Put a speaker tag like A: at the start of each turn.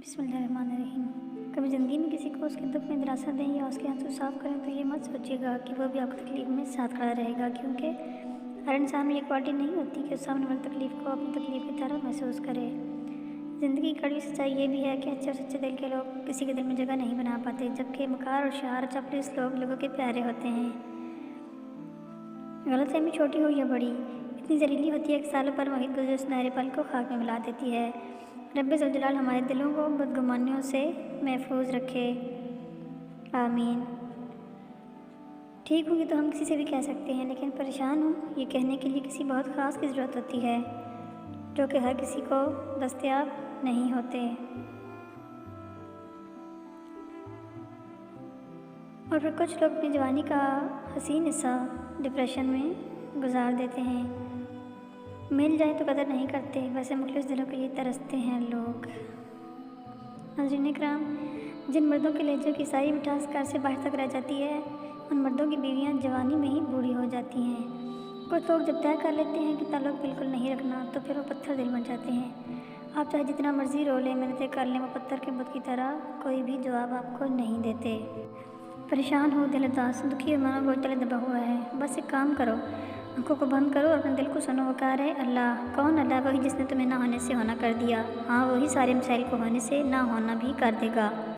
A: बिस्मिल्लाहिर्रहमानिर्रहीम। कभी ज़िंदगी में किसी को उसके दुख में दिलासा दें या उसके आंसू साफ करें तो ये मत सोचिएगा कि वह भी आपकी तकलीफ़ में साथ खड़ा रहेगा, क्योंकि हर इंसान में ये क्वालिटी नहीं होती कि उस सामने वाली तकलीफ़ को अपनी तकलीफ़ की तरह महसूस करे। ज़िंदगी की कड़वी सच्चाई ये भी है कि अच्छे और सच्चे दिल के लोग किसी के दिल में जगह नहीं बना पाते, जबकि मकार और शार चपलिस लोग लोगों के प्यारे होते हैं। गलतफ़हमी छोटी हो या बड़ी, इतनी ज़हरीली होती है कि सालों पर वही गुज़रे सुनहरे पल को खाक में मिला देती है। रब्बे ज़ुल जलाल हमारे दिलों को बदगुमानियों से महफूज रखे, आमीन। ठीक होंगी तो हम किसी से भी कह सकते हैं, लेकिन परेशान हूँ ये कहने के लिए किसी बहुत ख़ास की ज़रूरत होती है, जो कि हर किसी को दस्तयाब नहीं होते। और फिर कुछ लोग अपनी जवानी का हसीन हिस्सा डिप्रेशन में गुजार देते हैं। मिल जाए तो कदर नहीं करते, वैसे मुखलिस दिलों के लिए तरसते हैं लोग। नाज़रीन इकराम, जिन मर्दों के लहजे की सारी मिठास घर से बाहर तक रह जाती है, उन मर्दों की बीवियां जवानी में ही बूढ़ी हो जाती हैं। कुछ लोग जब तय कर लेते हैं कि ताल्लुक़ बिल्कुल नहीं रखना, तो फिर वो पत्थर दिल बन जाते हैं। आप चाहे जितना मर्जी रो लें, मिन्नतें कर लें, वो पत्थर के बुत की तरह कोई भी जवाब आपको नहीं देते। परेशान हो, दिल उदास, दुखी और मानो बोझ तले दबा हुआ है, बस एक काम करो, आंखों को बंद करो और अपने दिल को सुनो। वो कह रहे अल्लाह। कौन अल्लाह? वही जिसने तुम्हें ना होने से होना कर दिया। हाँ, वही सारे मसाइल को होने से ना होना भी कर देगा।